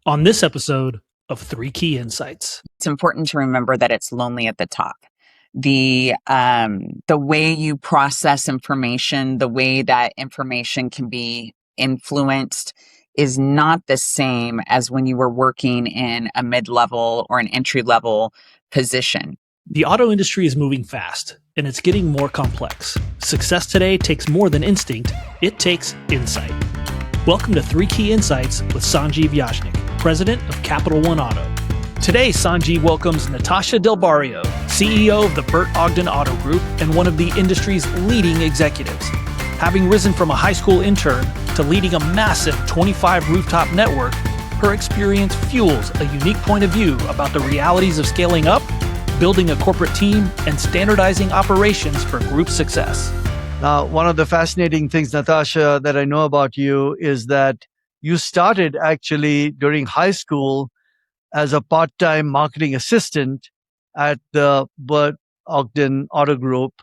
On this episode of Three Key Insights. It's important to remember that it's lonely at the top. The way you process information, the way that information can be influenced is not the same as when you were working in a mid-level or an entry-level position. The auto industry is moving fast, and it's getting more complex. Success today takes more than instinct, it takes insight. Welcome to Three Key Insights with Sanjiv Yajnik, President of Capital One Auto. Today, Sanjiv welcomes Natasha Del Barrio, CEO of the Bert Ogden Auto Group and one of the industry's leading executives. Having risen from a high school intern to leading a massive 25 rooftop network, her experience fuels a unique point of view about the realities of scaling up, building a corporate team, and standardizing operations for group success. Now, one of the fascinating things, Natasha, that I know about you is that you started actually during high school as a part-time marketing assistant at the Bert Ogden Auto Group.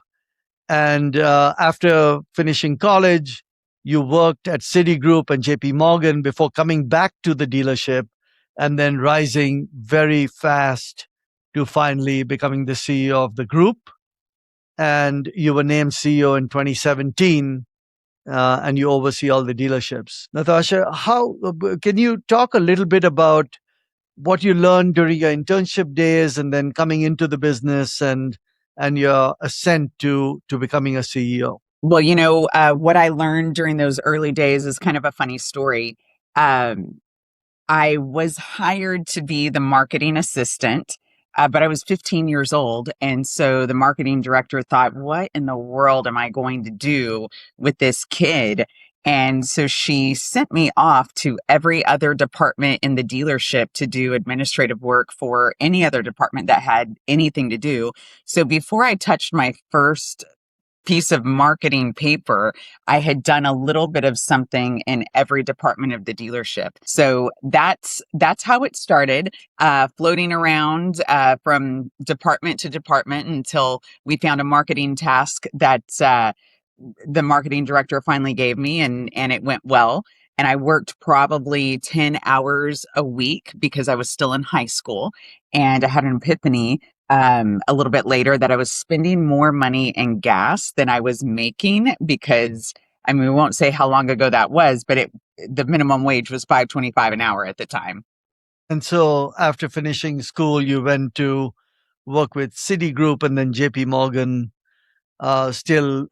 And after finishing college, you worked at Citigroup and JP Morgan before coming back to the dealership and then rising very fast to finally becoming the CEO of the group. And you were named CEO in 2017, and you oversee all the dealerships. Natasha, can you talk a little bit about what you learned during your internship days and then coming into the business and your ascent to becoming a CEO? Well, what I learned during those early days is kind of a funny story. I was hired to be the marketing assistant. But I was 15 years old. And so the marketing director thought, what in the world am I going to do with this kid? And so she sent me off to every other department in the dealership to do administrative work for any other department that had anything to do. So before I touched my first piece of marketing paper, I had done a little bit of something in every department of the dealership. So that's how it started, floating around from department to department until we found a marketing task that the marketing director finally gave me, and it went well. And I worked probably 10 hours a week because I was still in high school, and I had an epiphany a little bit later that I was spending more money in gas than I was making because, I mean, we won't say how long ago that was, but the minimum wage was $5.25 an hour at the time. And so after finishing school, you went to work with Citigroup and then JP Morgan, still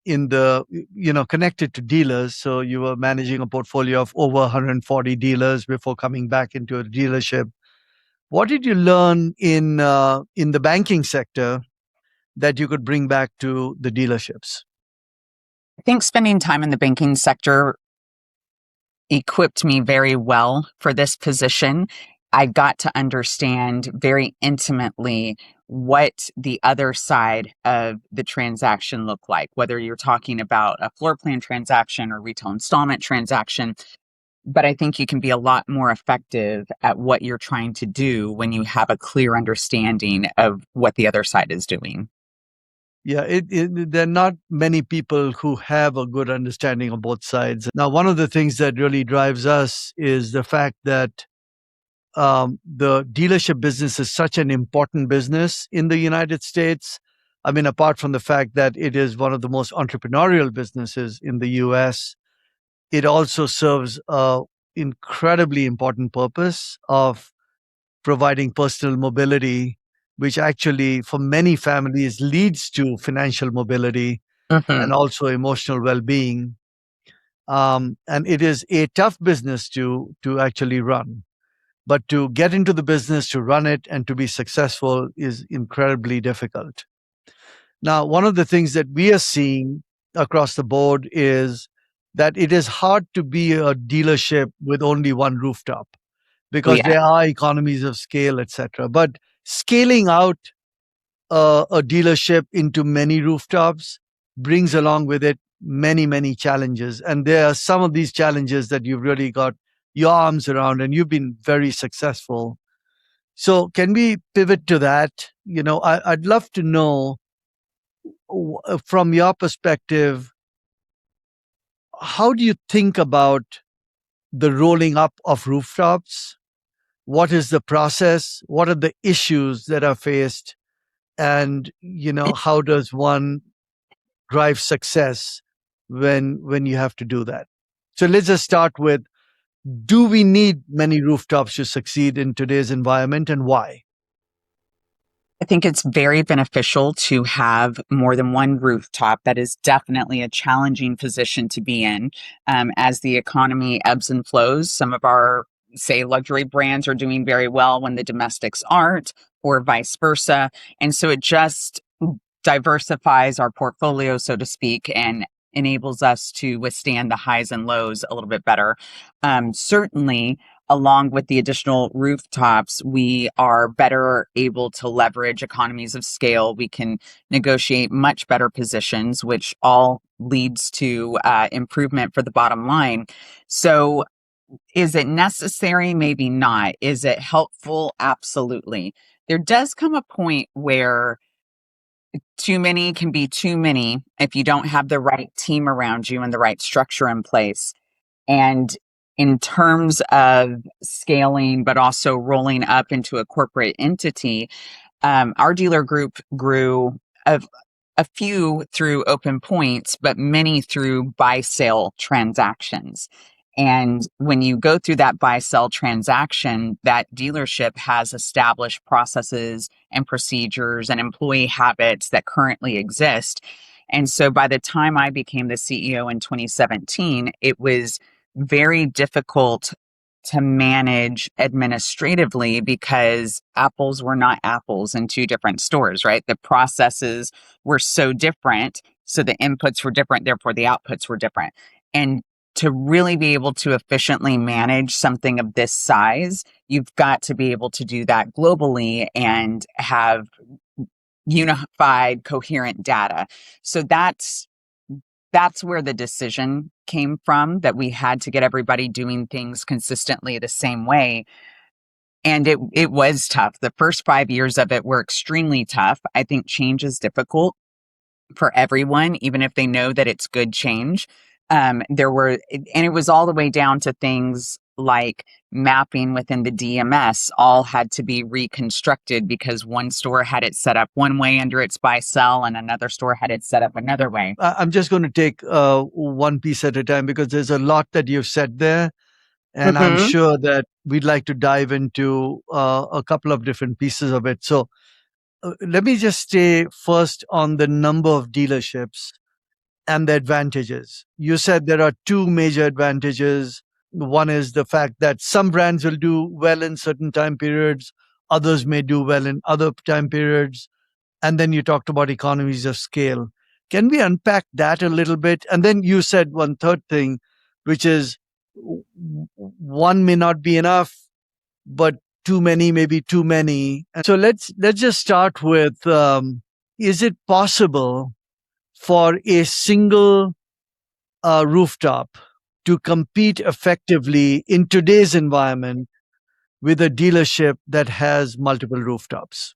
in the, connected to dealers. So you were managing a portfolio of over 140 dealers before coming back into a dealership. What did you learn in the banking sector that you could bring back to the dealerships? I think spending time in the banking sector equipped me very well for this position. I got to understand very intimately what the other side of the transaction looked like, whether you're talking about a floor plan transaction or retail installment transaction. But I think you can be a lot more effective at what you're trying to do when you have a clear understanding of what the other side is doing. Yeah, there are not many people who have a good understanding of both sides. Now, one of the things that really drives us is the fact that the dealership business is such an important business in the United States. I mean, apart from the fact that it is one of the most entrepreneurial businesses in the US, it also serves an incredibly important purpose of providing personal mobility, which actually for many families leads to financial mobility and also emotional well-being. And it is a tough business to actually run. But to get into the business, to run it, and to be successful is incredibly difficult. Now, one of the things that we are seeing across the board is that it is hard to be a dealership with only one rooftop because there are economies of scale, etc. But scaling out a dealership into many rooftops brings along with it many, many challenges. And there are some of these challenges that you've really got your arms around, and you've been very successful. So can we pivot to that? I'd love to know from your perspective, how do you think about the rolling up of rooftops? What is the process? What are the issues that are faced? And, how does one drive success when you have to do that? So let's just start with, do we need many rooftops to succeed in today's environment, and why? I think it's very beneficial to have more than one rooftop. That is definitely a challenging position to be in. As the economy ebbs and flows, some of our, say, luxury brands are doing very well when the domestics aren't, or vice versa. And so it just diversifies our portfolio, so to speak, and enables us to withstand the highs and lows a little bit better. Certainly, along with the additional rooftops, we are better able to leverage economies of scale. We can negotiate much better positions, which all leads to improvement for the bottom line. So, is it necessary? Maybe not. Is it helpful? Absolutely. There does come a point where too many can be too many if you don't have the right team around you and the right structure in place. And in terms of scaling, but also rolling up into a corporate entity, our dealer group grew of a few through open points, but many through buy sale transactions. And when you go through that buy sell transaction, that dealership has established processes and procedures and employee habits that currently exist. And so by the time I became the CEO in 2017, it was very difficult to manage administratively because apples were not apples in two different stores, right? The processes were so different. So the inputs were different, therefore the outputs were different. And to really be able to efficiently manage something of this size, you've got to be able to do that globally and have unified, coherent data. So that's where the decision came from, that we had to get everybody doing things consistently the same way. And it was tough. The first 5 years of it were extremely tough. I think change is difficult for everyone, even if they know that it's good change. And it was all the way down to things like mapping within the DMS all had to be reconstructed because one store had it set up one way under its buy sell and another store had it set up another way. I'm just going to take one piece at a time, because there's a lot that you've said there. And I'm sure that we'd like to dive into a couple of different pieces of it. So let me just stay first on the number of dealerships and the advantages. You said there are two major advantages. One is the fact that some brands will do well in certain time periods, others may do well in other time periods. And then you talked about economies of scale. Can we unpack that a little bit? And then you said one third thing, which is one may not be enough, but too many may be too many. And so let's just start with, is it possible for a single rooftop to compete effectively in today's environment with a dealership that has multiple rooftops?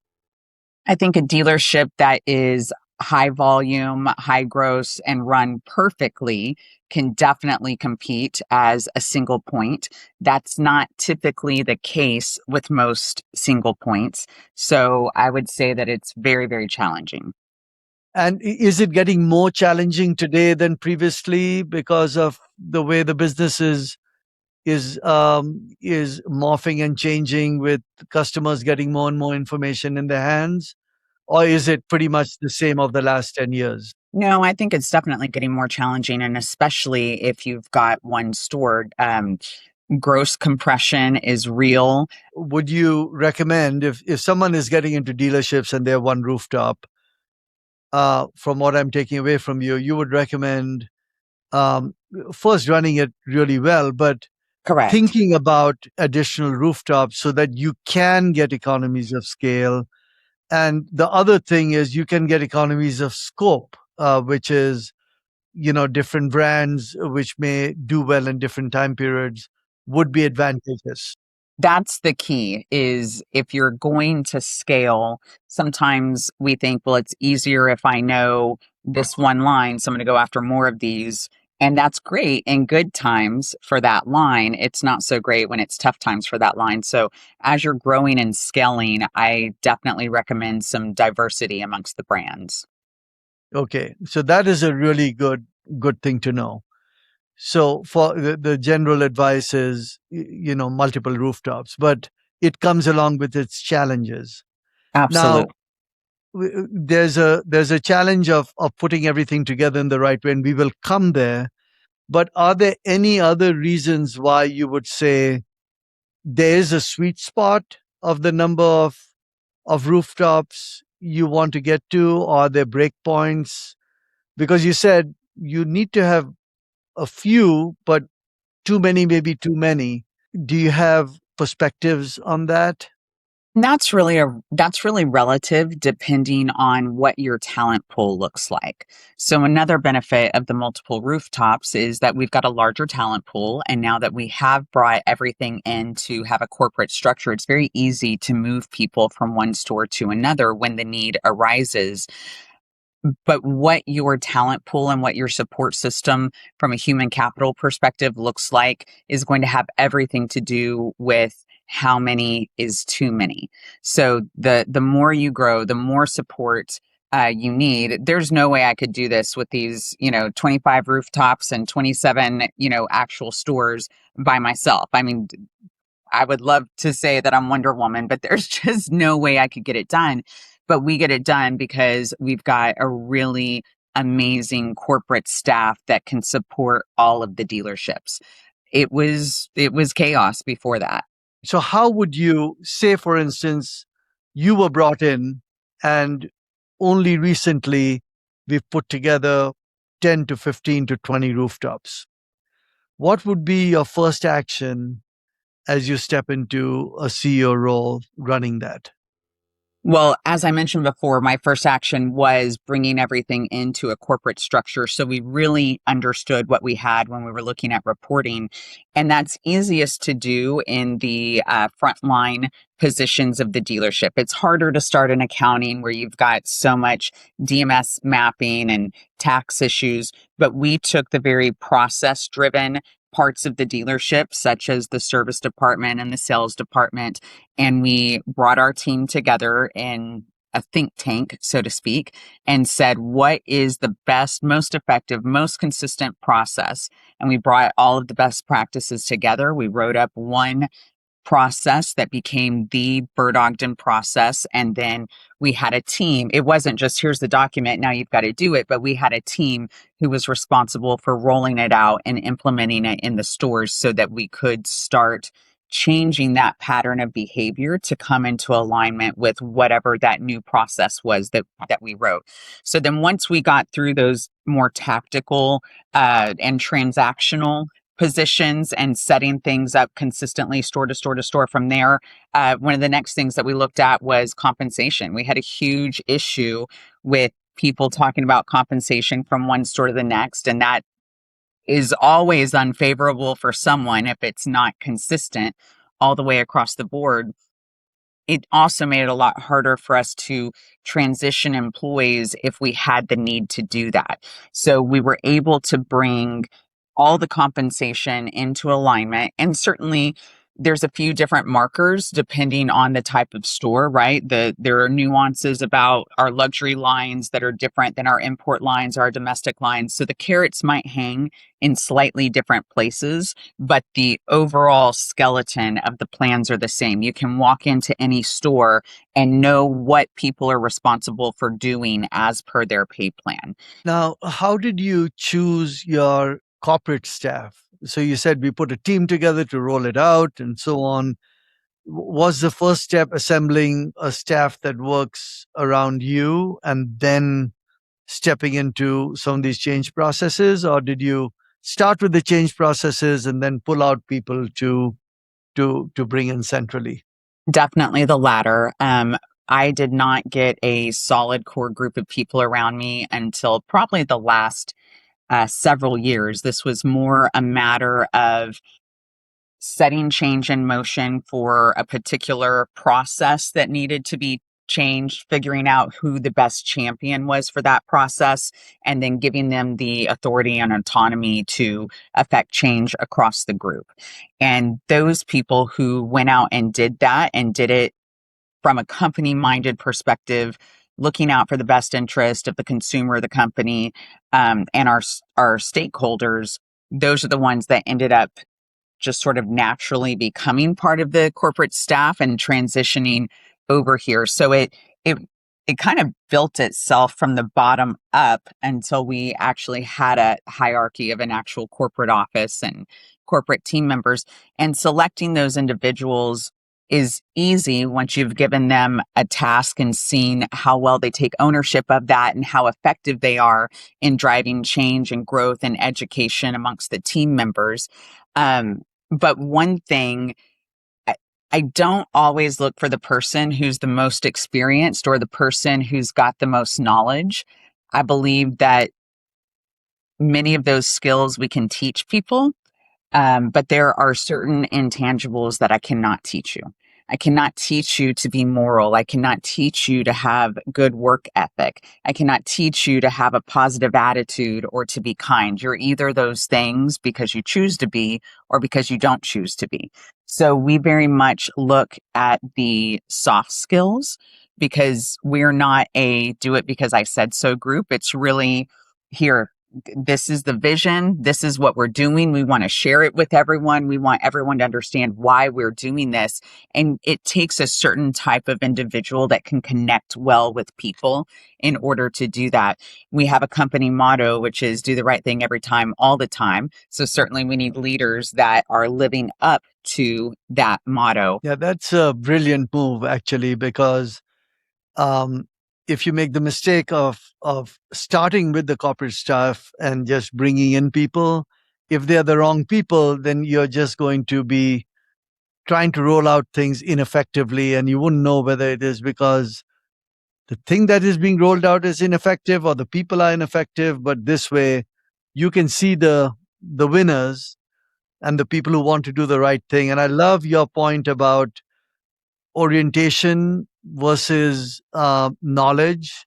I think a dealership that is high volume, high gross, and run perfectly can definitely compete as a single point. That's not typically the case with most single points. So I would say that it's very, very challenging. And is it getting more challenging today than previously because of the way the business is morphing and changing, with customers getting more and more information in their hands? Or is it pretty much the same of the last 10 years? No, I think it's definitely getting more challenging, and especially if you've got one store. Gross compression is real. Would you recommend, if someone is getting into dealerships and they're one rooftop, from what I'm taking away from you, you would recommend first running it really well, but Correct. thinking about additional rooftops so that you can get economies of scale. And the other thing is you can get economies of scope, which is, different brands which may do well in different time periods would be advantageous. That's the key, is if you're going to scale, sometimes we think, well, it's easier if I know this one line, so I'm going to go after more of these. And that's great in good times for that line. It's not so great when it's tough times for that line. So as you're growing and scaling, I definitely recommend some diversity amongst the brands. Okay, so that is a really good thing to know. So for the general advice is, multiple rooftops, but it comes along with its challenges. Now, Absolutely. there's a challenge of putting everything together in the right way, and we will come there. But are there any other reasons why you would say there is a sweet spot of the number of rooftops you want to get to? Or are there breakpoints? Because you said you need to have a few, but too many may be too many. Do you have perspectives on that? That's really relative depending on what your talent pool looks like. So another benefit of the multiple rooftops is that we've got a larger talent pool, and now that we have brought everything in to have a corporate structure, it's very easy to move people from one store to another when the need arises. But what your talent pool and what your support system from a human capital perspective looks like is going to have everything to do with how many is too many. So the more you grow, the more support you need. There's no way I could do this with these, 25 rooftops and 27, actual stores by myself. I mean, I would love to say that I'm Wonder Woman, but there's just no way I could get it done. But we get it done because we've got a really amazing corporate staff that can support all of the dealerships. It was chaos before that. So, how would you say, for instance, you were brought in and only recently we've put together 10 to 15 to 20 rooftops? What would be your first action as you step into a CEO role running that? Well, as I mentioned before, my first action was bringing everything into a corporate structure. So we really understood what we had when we were looking at reporting. And that's easiest to do in the frontline positions of the dealership. It's harder to start in accounting where you've got so much DMS mapping and tax issues. But we took the very process driven parts of the dealership, such as the service department and the sales department, and we brought our team together in a think tank, so to speak, and said, what is the best, most effective, most consistent process? And we brought all of the best practices together. We wrote up one process that became the Bert Ogden process. And then we had a team. It wasn't just here's the document, now you've got to do it, but we had a team who was responsible for rolling it out and implementing it in the stores so that we could start changing that pattern of behavior to come into alignment with whatever that new process was that we wrote. So then once we got through those more tactical and transactional positions and setting things up consistently store to store to store from there, one of the next things that we looked at was compensation. We had a huge issue with people talking about compensation from one store to the next, and that is always unfavorable for someone if it's not consistent all the way across the board. It also made it a lot harder for us to transition employees if we had the need to do that. So we were able to bring all the compensation into alignment. And certainly there's a few different markers depending on the type of store, right? There are nuances about our luxury lines that are different than our import lines, our domestic lines. So the carrots might hang in slightly different places, but the overall skeleton of the plans are the same. You can walk into any store and know what people are responsible for doing as per their pay plan. Now, how did you choose your corporate staff? So you said we put a team together to roll it out and so on. Was the first step assembling a staff that works around you and then stepping into some of these change processes? Or did you start with the change processes and then pull out people to bring in centrally? Definitely the latter. I did not get a solid core group of people around me until probably the last several years. This was more a matter of setting change in motion for a particular process that needed to be change, figuring out who the best champion was for that process, and then giving them the authority and autonomy to affect change across the group. And those people who went out and did that and did it from a company minded perspective, looking out for the best interest of the consumer, the company, and our stakeholders, those are the ones that ended up just sort of naturally becoming part of the corporate staff and transitioning over here. So it it kind of built itself from the bottom up until we actually had a hierarchy of an actual corporate office and corporate team members. And selecting those individuals is easy once you've given them a task and seen how well they take ownership of that and how effective they are in driving change and growth and education amongst the team members. But one thing, I don't always look for the person who's the most experienced or the person who's got the most knowledge. I believe that many of those skills we can teach people, but there are certain intangibles that I cannot teach you. I cannot teach you to be moral. I cannot teach you to have good work ethic. I cannot teach you to have a positive attitude or to be kind. You're either those things because you choose to be or because you don't choose to be. So we very much look at the soft skills because we're not a do it because I said so group. It's really here. This is the vision. This is what we're doing. We want to share it with everyone. We want everyone to understand why we're doing this. And it takes a certain type of individual that can connect well with people in order to do that. We have a company motto, which is do the right thing every time, all the time. So certainly we need leaders that are living up to that motto. Yeah, that's a brilliant move, actually, because um, if you make the mistake of starting with the corporate staff and just bringing in people, if they're the wrong people, then you're just going to be trying to roll out things ineffectively, and you wouldn't know whether it is because the thing that is being rolled out is ineffective or the people are ineffective. But this way, you can see the winners and the people who want to do the right thing. And I love your point about orientation versus knowledge.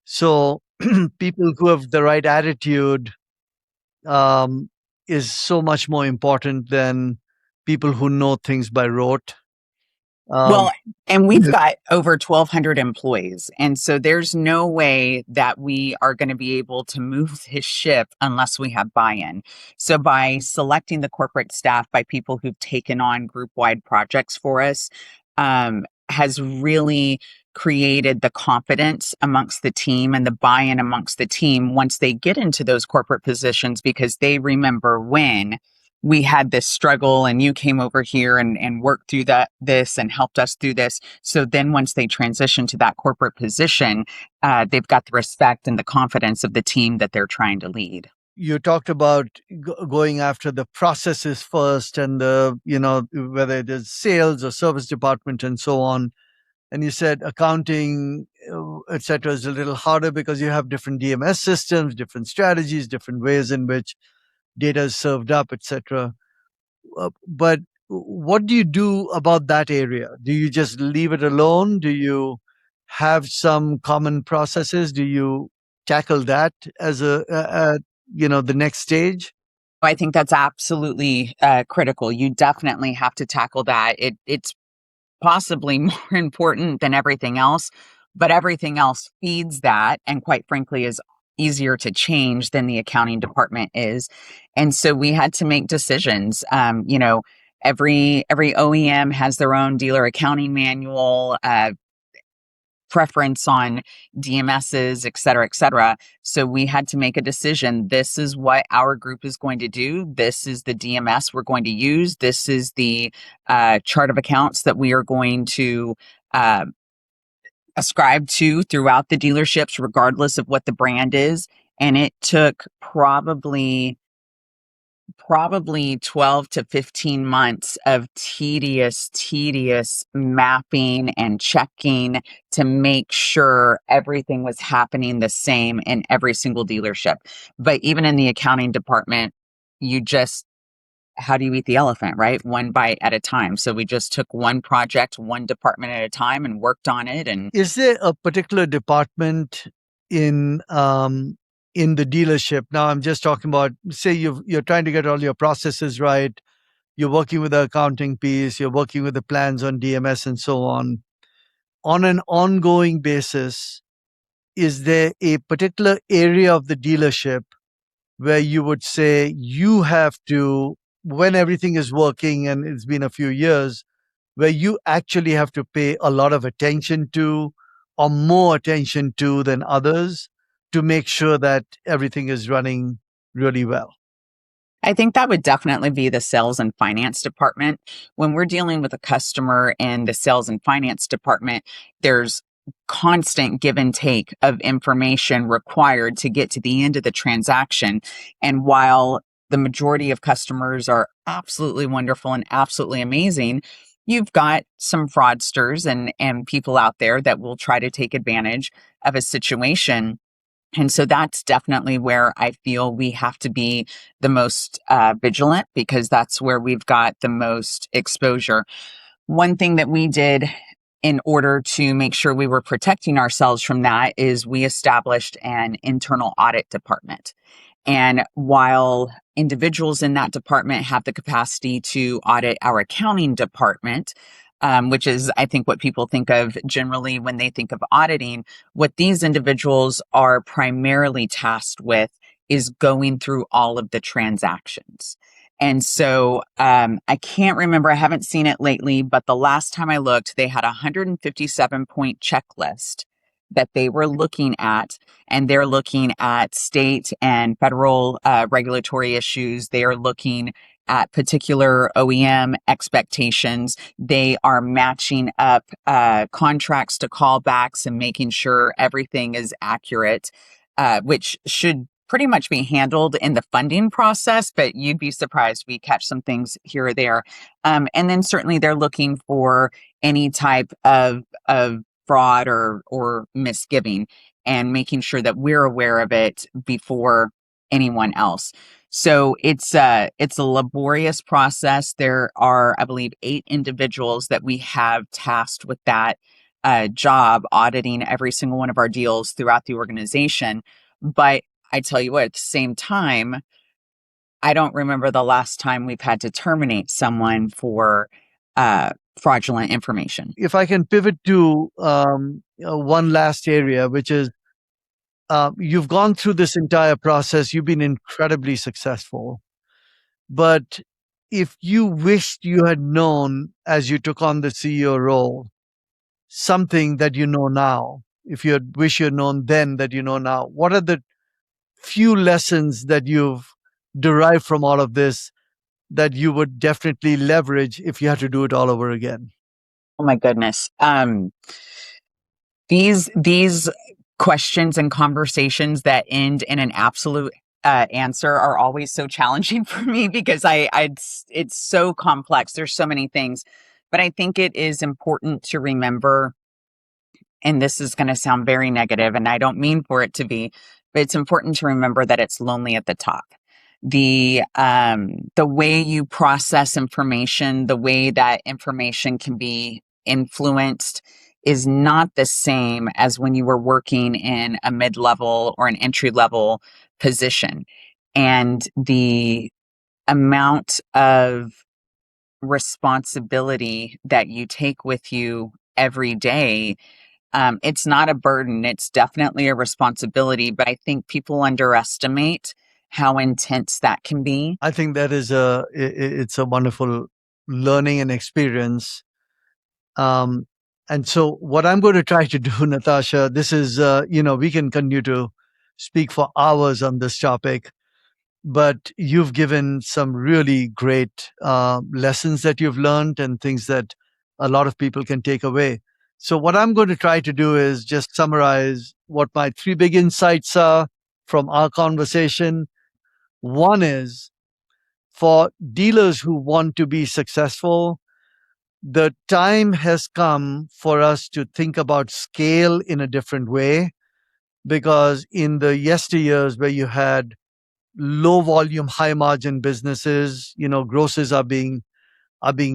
So people who have the right attitude um, is so much more important than people who know things by rote. Well, Um, and we've got over 1,200 employees. And so there's no way that we are going to be able to move this ship unless we have buy-in. So by selecting the corporate staff by people who've taken on group-wide projects for us, has really created the confidence amongst the team and the buy-in amongst the team once they get into those corporate positions, because they remember when we had this struggle and you came over here and worked through this and helped us through this. So then once they transition to that corporate position, they've got the respect and the confidence of the team that they're trying to lead. you talked about going after the processes first and whether it is sales or service department and so on. And you said accounting, etc., is a little harder because you have different DMS systems, different strategies, different ways in which data is served up, etc. But what do you do about that area? Do you just leave it alone? Do you have some common processes? Do you tackle that as the next stage? I think that's absolutely critical. You definitely have to tackle that. It's possibly more important than everything else, but everything else feeds that, and quite frankly is easier to change than the accounting department is. And so we had to make decisions. Every OEM has their own dealer accounting manual, preference on DMSs, et cetera, et cetera. So we had to make a decision. This is what our group is going to do. This is the DMS we're going to use. This is the chart of accounts that we are going to ascribe to throughout the dealerships, regardless of what the brand is. And it took probably 12 to 15 months of tedious mapping and checking to make sure everything was happening the same in every single dealership. But even in the accounting department, you just how do you eat the elephant, right? One bite at a time. So we just took one project, one department at a time and worked on it. And is there a particular department in the dealership? Now I'm just talking about, say you're trying to get all your processes right. You're working with the accounting piece, you're working with the plans on DMS and so on. On an ongoing basis, is there a particular area of the dealership where you would say you have to, when everything is working and it's been a few years, where you actually have to pay a lot of attention to or more attention to than others to make sure that everything is running really well? I think that would definitely be the sales and finance department. When we're dealing with a customer in the sales and finance department, there's constant give and take of information required to get to the end of the transaction. And while the majority of customers are absolutely wonderful and absolutely amazing, you've got some fraudsters and people out there that will try to take advantage of a situation. And so that's definitely where I feel we have to be the most vigilant, because that's where we've got the most exposure. One thing that we did in order to make sure we were protecting ourselves from that is we established an internal audit department. And while individuals in that department have the capacity to audit our accounting department, which is, I think, what people think of generally when they think of auditing, what these individuals are primarily tasked with is going through all of the transactions. And so I can't remember, I haven't seen it lately, but the last time I looked, they had a 157-point checklist that they were looking at, and they're looking at state and federal regulatory issues. They are looking at particular OEM expectations. They are matching up contracts to callbacks and making sure everything is accurate, which should pretty much be handled in the funding process, but you'd be surprised. We catch some things here or there. And then certainly they're looking for any type of fraud or misgiving, and making sure that we're aware of it before anyone else. So it's a laborious process. There are, I believe, 8 individuals that we have tasked with that job, auditing every single one of our deals throughout the organization. But I tell you what, at the same time, I don't remember the last time we've had to terminate someone for fraudulent information. If I can pivot to one last area, which is you've gone through this entire process, you've been incredibly successful. But if you wished you had known as you took on the CEO role something that you know now, if you wish you had known then that you know now, what are the few lessons that you've derived from all of this that you would definitely leverage if you had to do it all over again? Oh my goodness. These questions and conversations that end in an absolute answer are always so challenging for me, because it's so complex. There's so many things, but I think it is important to remember, and this is going to sound very negative, and I don't mean for it to be, but it's important to remember that it's lonely at the top. The way you process information, the way that information can be influenced is not the same as when you were working in a mid-level or an entry-level position. And the amount of responsibility that you take with you every day, it's not a burden. It's definitely a responsibility, but I think people underestimate how intense that can be. I think that is it's a wonderful learning and experience. And so what I'm going to try to do, Natasha, this is, we can continue to speak for hours on this topic, but you've given some really great lessons that you've learned and things that a lot of people can take away. So what I'm going to try to do is just summarize what my 3 big insights are from our conversation. One is, for dealers who want to be successful, the time has come for us to think about scale in a different way, because in the yesteryears where you had low volume, high margin businesses. Grosses are being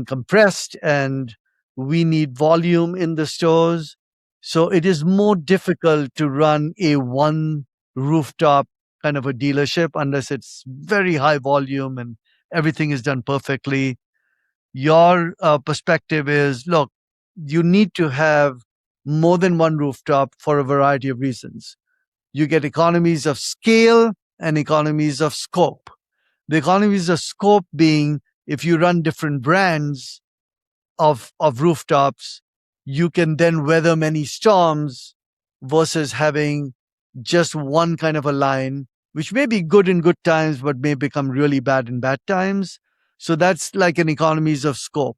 compressed, and we need volume in the stores. So it is more difficult to run a one rooftop kind of a dealership unless it's very high volume and everything is done perfectly. Your perspective is, look, you need to have more than one rooftop for a variety of reasons. You get economies of scale and economies of scope. The economies of scope being, if you run different brands of rooftops, you can then weather many storms versus having just one kind of a line, which may be good in good times, but may become really bad in bad times. So that's like an economies of scope.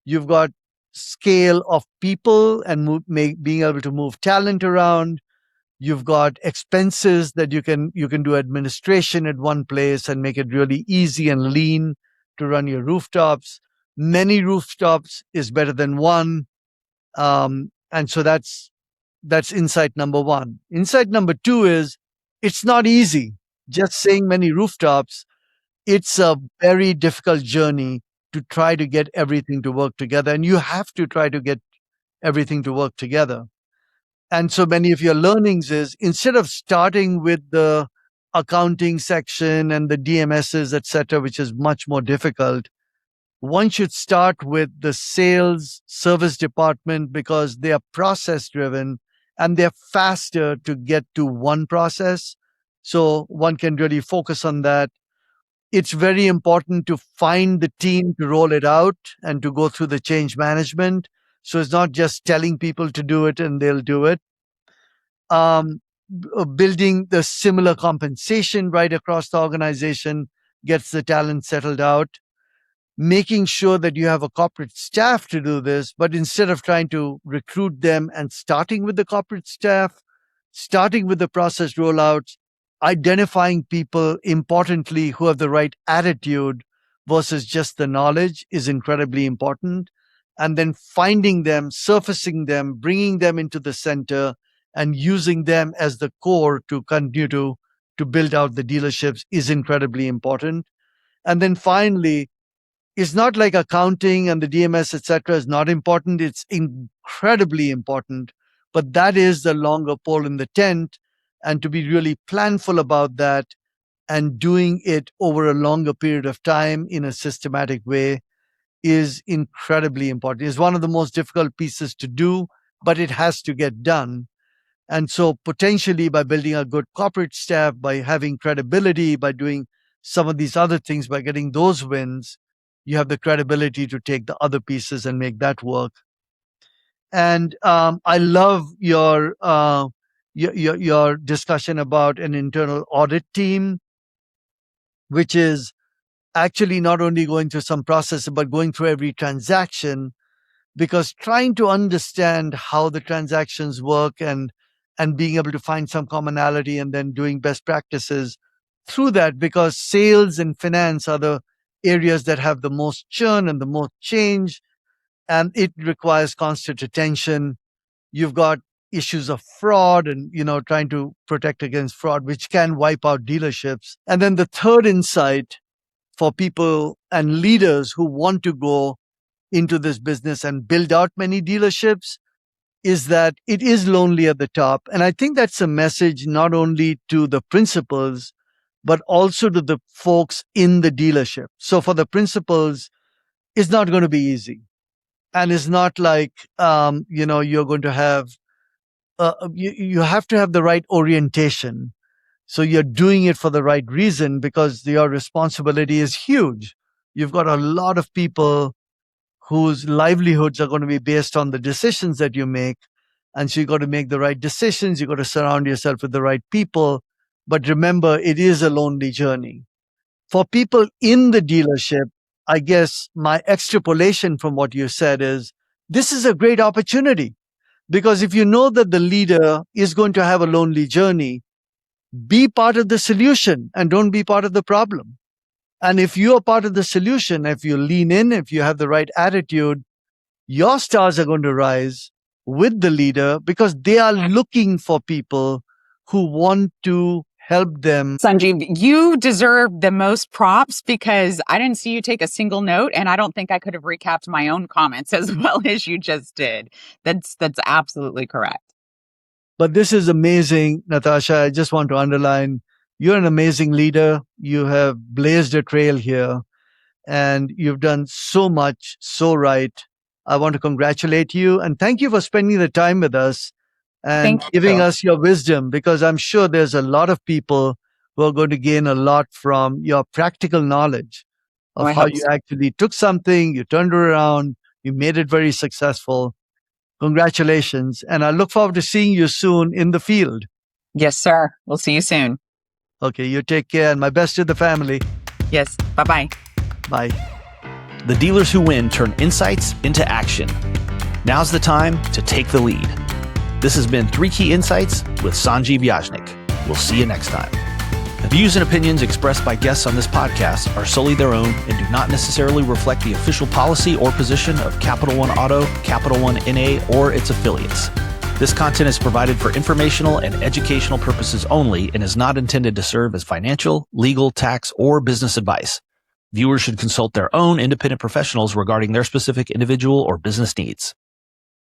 You've got scale of people and being able to move talent around. You've got expenses that you can do administration at one place and make it really easy and lean to run your rooftops. Many rooftops is better than one, and so that's insight number one. Insight number two is, it's not easy. Just saying many rooftops, it's a very difficult journey to try to get everything to work together, and you have to try to get everything to work together. And so many of your learnings is, instead of starting with the accounting section and the DMSs, etc., which is much more difficult, one should start with the sales service department because they are process driven and they're faster to get to one process. So one can really focus on that. It's very important to find the team to roll it out and to go through the change management. So it's not just telling people to do it and they'll do it. Building the similar compensation right across the organization gets the talent settled out. Making sure that you have a corporate staff to do this, but instead of trying to recruit them and starting with the corporate staff, starting with the process rollouts, identifying people importantly who have the right attitude versus just the knowledge is incredibly important. And then finding them, surfacing them, bringing them into the center and using them as the core to continue to build out the dealerships is incredibly important. And then finally, it's not like accounting and the DMS, etc., is not important. It's incredibly important, but that is the longer pole in the tent. And to be really planful about that and doing it over a longer period of time in a systematic way is incredibly important. It's one of the most difficult pieces to do, but it has to get done. And so potentially by building a good corporate staff, by having credibility, by doing some of these other things, by getting those wins, you have the credibility to take the other pieces and make that work. And I love your discussion about an internal audit team, which is actually not only going through some process, but going through every transaction, because trying to understand how the transactions work and being able to find some commonality and then doing best practices through that, because sales and finance are the areas that have the most churn and the most change, and it requires constant attention. You've got issues of fraud and trying to protect against fraud, which can wipe out dealerships. And then the third insight for people and leaders who want to go into this business and build out many dealerships is that it is lonely at the top. And I think that's a message not only to the principals, but also to the folks in the dealership. So for the principals, it's not going to be easy. And it's not like, you're going to have, you have to have the right orientation. So you're doing it for the right reason because your responsibility is huge. You've got a lot of people whose livelihoods are going to be based on the decisions that you make. And so you've got to make the right decisions. You've got to surround yourself with the right people. But remember, it is a lonely journey. For people in the dealership, I guess my extrapolation from what you said is, this is a great opportunity. Because if you know that the leader is going to have a lonely journey, be part of the solution and don't be part of the problem. And if you are part of the solution, if you lean in, if you have the right attitude, your stars are going to rise with the leader because they are looking for people who want to helped them. Sanjiv, you deserve the most props because I didn't see you take a single note, and I don't think I could have recapped my own comments as well as you just did. That's absolutely correct. But this is amazing, Natasha. I just want to underline, you're an amazing leader. You have blazed a trail here, and you've done so much, so right. I want to congratulate you and thank you for spending the time with us and giving us your wisdom, because I'm sure there's a lot of people who are going to gain a lot from your practical knowledge of how you actually took something, you turned it around, you made it very successful. Congratulations. And I look forward to seeing you soon in the field. Yes, sir. We'll see you soon. Okay, you take care, and my best to the family. Yes. Bye-bye. Bye. The dealers who win turn insights into action. Now's the time to take the lead. This has been 3 Key Insights with Sanjiv Yajnik. We'll see you next time. The views and opinions expressed by guests on this podcast are solely their own and do not necessarily reflect the official policy or position of Capital One Auto, Capital One NA, or its affiliates. This content is provided for informational and educational purposes only and is not intended to serve as financial, legal, tax, or business advice. Viewers should consult their own independent professionals regarding their specific individual or business needs.